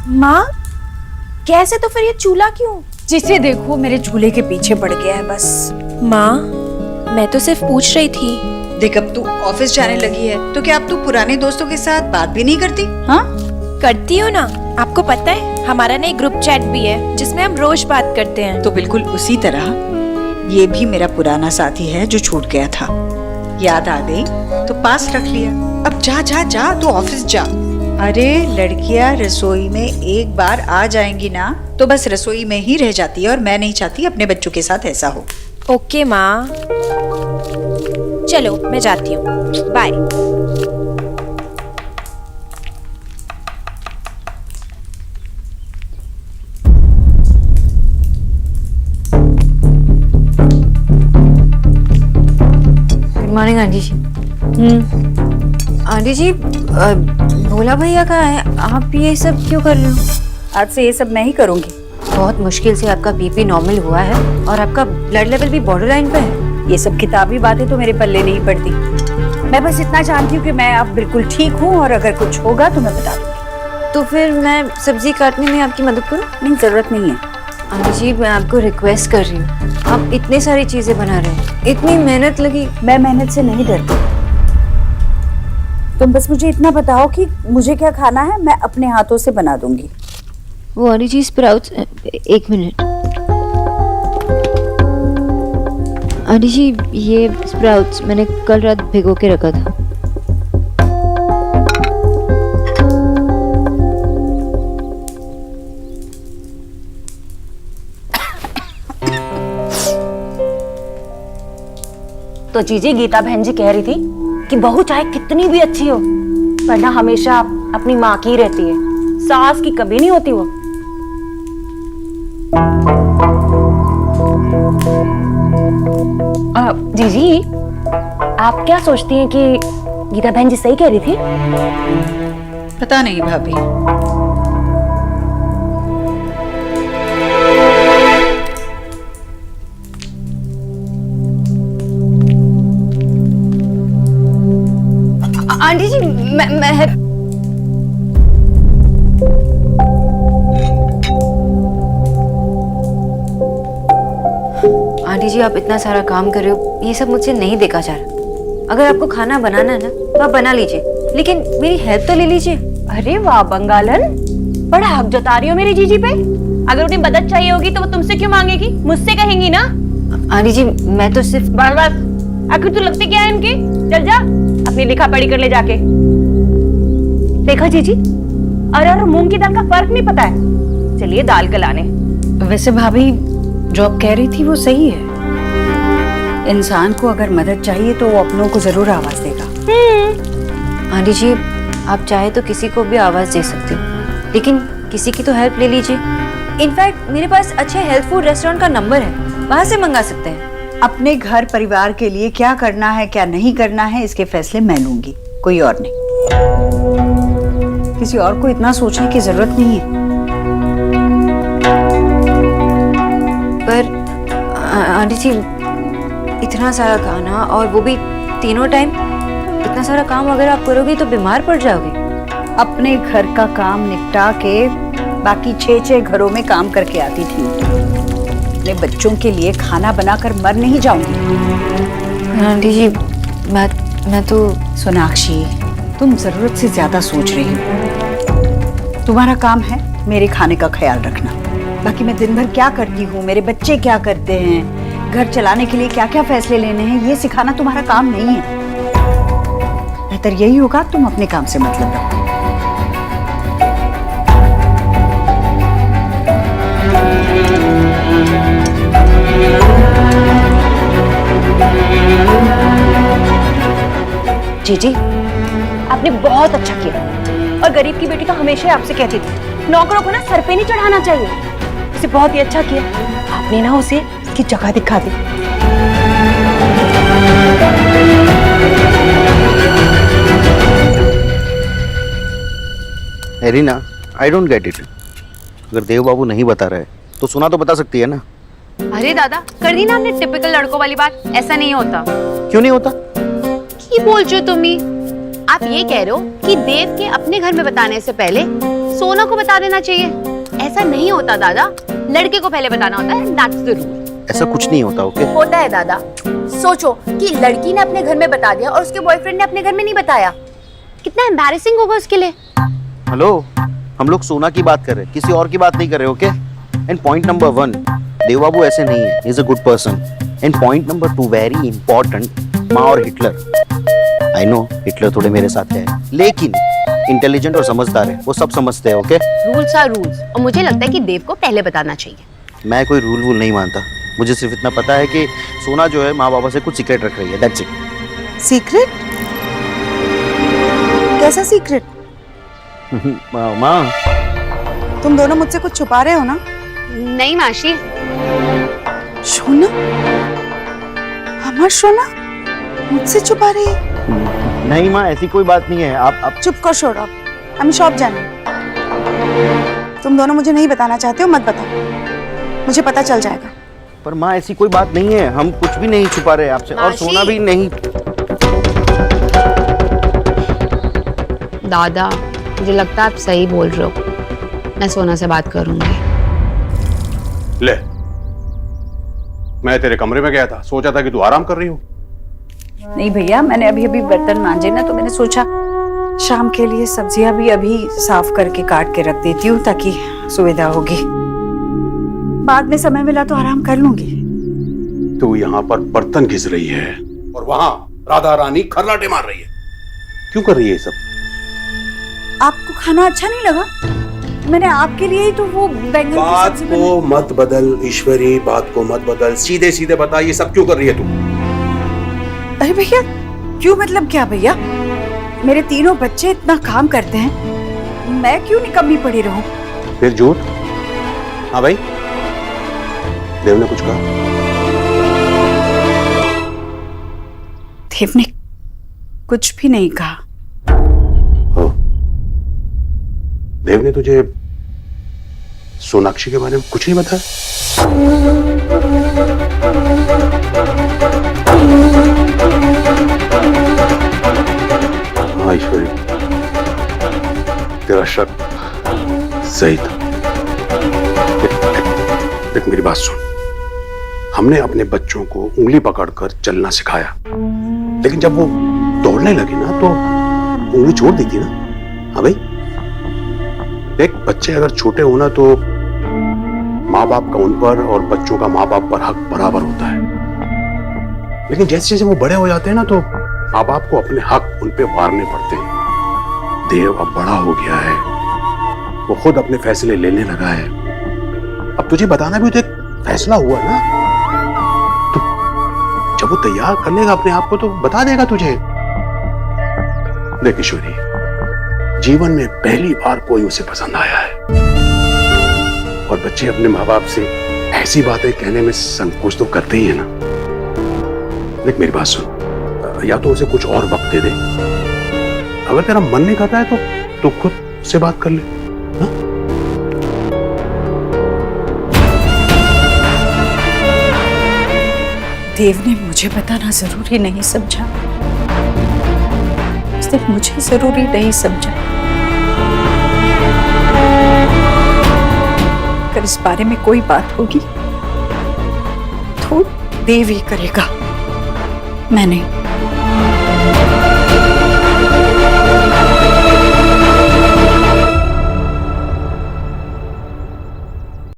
माँ कैसे? तो फिर ये चूल्हा क्यों? जिसे देखो मेरे चूल्हे के पीछे पड़ गया है बस। माँ मैं तो सिर्फ पूछ रही थी। देख अब तू ऑफिस जाने लगी है तो क्या अब तू पुराने दोस्तों के साथ बात भी नहीं करती? हाँ करती हूँ ना, आपको पता है हमारा ना एक ग्रुप चैट भी है जिसमें हम रोज बात करते हैं। तो बिल्कुल उसी तरह ये भी मेरा पुराना साथी है जो छूट गया था। याद आ गई तो पास रख लिया। अब जा जा जा तू ऑफिस जा। अरे लड़कियां रसोई में एक बार आ जाएंगी ना तो बस रसोई में ही रह जाती है और मैं नहीं चाहती अपने बच्चों के साथ ऐसा हो। ओके माँ, चलो मैं जाती हूँ, बाय। गुड मॉर्निंग आंटी जी। आंटी जी भोला भैया कहाँ है? आप ये सब क्यों कर रहे हो? आज से ये सब मैं ही करूंगी। बहुत मुश्किल से आपका बीपी नॉर्मल हुआ है और आपका ब्लड लेवल भी बॉर्डर लाइन पे है। ये सब किताबी बातें तो मेरे पल्ले नहीं पड़ती। मैं बस इतना जानती हूँ कि मैं अब बिल्कुल ठीक हूँ और अगर कुछ होगा तो मैं बता दूंगी। तो फिर मैं सब्जी काटने में आपकी मदद करूँ? नहीं, जरूरत नहीं है। आंटी जी मैं आपको रिक्वेस्ट कर रही हूँ, आप इतनी सारी चीजें बना रहे हैं, इतनी मेहनत लगी। मैं मेहनत से नहीं डरती। तुम बस मुझे इतना बताओ कि मुझे क्या खाना है, मैं अपने हाथों से बना दूंगी। वो आंटी जी स्प्राउट्स, एक मिनट। आंटी जी ये स्प्राउट्स मैंने कल रात भिगो के रखा था। तो जीजी गीता बहन जी कह रही थी कि बहू चाहे कितनी भी अच्छी हो पर ना हमेशा अपनी माँ की रहती है, सास की कभी नहीं होती वो। जीजी आप क्या सोचती हैं कि गीता बहन जी सही कह रही थी? पता नहीं भाभी। आंटी जी मैं आंटी जी आप इतना सारा काम कर रहे हो, ये सब मुझसे नहीं देखा जा रहा। अगर आपको खाना बनाना है ना तो आप बना लीजिए, लेकिन मेरी हेल्प तो ले लीजिए। अरे वाह बंगालन, बड़ा हक जता रही हो मेरी जीजी पे। अगर उन्हें मदद चाहिए होगी तो वो तुमसे क्यों मांगेगी? मुझसे कहेंगी ना। आंटी जी मैं तो सिर्फ बस आखिर तू लगती क्या है इनकी? चल जा अपनी लिखा पढ़ी कर ले जाके। देखा जीजी, अरे और मूंग की दाल का फर्क नहीं पता है। चलिए दाल गलाने। वैसे भाभी जो आप कह रही थी वो सही है। इंसान को अगर मदद चाहिए तो वो अपनों को जरूर आवाज देगा। आंटी जी आप चाहे तो किसी को भी आवाज दे सकते हो, लेकिन किसी की तो हेल्प ले लीजिए। इनफैक्ट मेरे पास अच्छे हेल्थ फूड रेस्टोरेंट का नंबर है, वहां से मंगा सकते हैं। अपने घर परिवार के लिए क्या करना है क्या नहीं करना है इसके फैसले मैं लूंगी, कोई और नहीं। किसी और को इतना सोचने की जरूरत नहीं है। पर आंटी जी इतना सारा खाना और वो भी तीनों टाइम, इतना सारा काम अगर आप करोगी तो बीमार पड़ जाओगे। अपने घर का काम निपटा के बाकी 6 घरों में काम करके आती थी। अपने बच्चों के लिए खाना बनाकर मर नहीं जाऊंगी। आंटी जी मैं तो सोनाक्षी तुम जरूरत से ज्यादा सोच रही हो। तुम्हारा काम है मेरे खाने का ख्याल रखना, बाकी मैं दिन भर क्या करती हूँ, मेरे बच्चे क्या करते हैं, घर चलाने के लिए क्या क्या फैसले लेने हैं, ये सिखाना तुम्हारा काम नहीं है। बेहतर यही होगा तुम अपने काम से मतलब रखो। जीजी आपने बहुत अच्छा किया, और गरीब की बेटी तो हमेशा आपसे कहती थी नौकरों को ना सर पे नहीं चढ़ाना चाहिए। उसे बहुत ही अच्छा किया आपने ना, उसे उसकी जगह दिखा दी। एरिना, आई डोंट गेट इट। अगर देव बाबू नहीं बता रहे तो सुना तो बता सकती है ना। अरे दादा कर दी ना हमने टिपिकल लड़कों वाली बात, ऐसा नहीं होता। क्यों नहीं होता? की बोल जो तुम ही? आप ये कह रहे हो कि देव के अपने घर में बताने से पहले सोना को बता देना चाहिए। ऐसा नहीं होता दादा, लड़के को पहले बताना होता है, दैट्स द रूल। ऐसा कुछ नहीं होता, ओके? होता है दादा। सोचो कि लड़की ने अपने घर में बता दिया और उसके बॉयफ्रेंड ने अपने घर में नहीं बताया। कितना एम्बैरेसिंग होगा उसके लिए। हेलो, हम लोग सोना की बात कर रहे हैं, किसी और की बात नहीं कर रहे, ओके? एंड पॉइंट नंबर 1, देव बाबू ऐसे नहीं है, is a good person. And point number 2, very important, माँ और हिटलर। आई नो हिटलर थोड़े मेरे साथ है, लेकिन इंटेलिजेंट और समझदार है, वो सब समझते हैं, ओके? रूल्स आर रूल्स, और मुझे लगता है कि देव को पहले बताना चाहिए। मैं कोई रूल वूल नहीं मानता, मुझे सिर्फ इतना पता है कि सोना जो है माँ बाबा से कुछ सीक्रेट रख रही है, दैट्स इट। सीक्रेट? कैसा सीक्रेट? माँ, तुम दोनों मुझसे कुछ छुपा रहे हो ना? नहीं माशी, सोना, हमार सोना मुझसे छुपा रही है? नहीं माँ, ऐसी कोई बात नहीं है। आप चुप कर छोड़ो, हम शॉप जाने। तुम दोनों मुझे नहीं बताना चाहते हो, मत बताओ, मुझे पता चल जाएगा। पर माँ ऐसी कोई बात नहीं है, हम कुछ भी नहीं छुपा रहे आपसे, और मासी। सोना भी नहीं। दादा मुझे लगता है आप सही बोल रहे हो, मैं सोना से बात करूंगी। ले, मैं तेरे कमरे में गया था, सोचा था कि तू आराम कर रही हो। नहीं भैया, मैंने अभी अभी बर्तन मांजे ना, तो मैंने सोचा शाम के लिए सब्जियां भी अभी साफ करके काट के रख देती हूँ ताकि सुविधा होगी। बाद में समय मिला तो आराम कर लूंगी। तू यहाँ पर बर्तन घिस रही है और वहां राधा रानी खर्राटे मार रही है। क्यों कर रही है ये सब? आपको खाना अच्छा नहीं लगा? मैंने आपके लिए ही तो वो बैंगन की बात सब्जी को मत बदल ईश्वरी, बात को मत बदल, सीधे सीधे बता ये सब क्यों कर रही है तू? अरे भैया, क्यों मतलब क्या भैया? मेरे तीनों बच्चे इतना काम करते हैं, मैं क्यों निकम्मी पड़ी रहूं? फिर झूठ? हाँ भाई, देव ने कुछ कहा? देव ने कुछ भी नहीं कहा। हो, देव ने तुझे सोनाक्षी के बारे में कुछ नहीं बताया? हाँ ईश्वरी, तेरा शक सही था। देख मेरी बात सुन, हमने अपने बच्चों को उंगली पकड़कर चलना सिखाया, लेकिन जब वो दौड़ने लगे ना तो उंगली छोड़ दी थी ना। हाँ भाई, देख बच्चे अगर छोटे हो ना तो माँ बाप का उन पर और बच्चों का माँ बाप पर हक बराबर होता है, लेकिन जैसे जैसे वो बड़े हो जाते हैं ना तो माँ बाप को अपने हक उन पे वारने पड़ते हैं। देव अब बड़ा हो गया है, वो खुद अपने फैसले लेने लगा है। अब तुझे बताना भी तो एक फैसला हुआ ना, तो जब वो तैयार कर लेगा अपने आप को तो बता देगा तुझे। देख ईश्वरी, जीवन में पहली बार कोई उसे पसंद आया है, और बच्चे अपने माँ बाप से ऐसी बातें कहने में संकोच तो करते ही है ना। देख मेरी बात सुन, या तो उसे कुछ और वक्त दे दे, अगर तेरा मन नहीं कर रहा है तो खुद से बात कर ले। हा? देव ने मुझे बताना जरूरी नहीं समझा, उसने मुझे जरूरी नहीं समझा। अगर इस बारे में कोई बात होगी तो देव ही करेगा, मैं नहीं।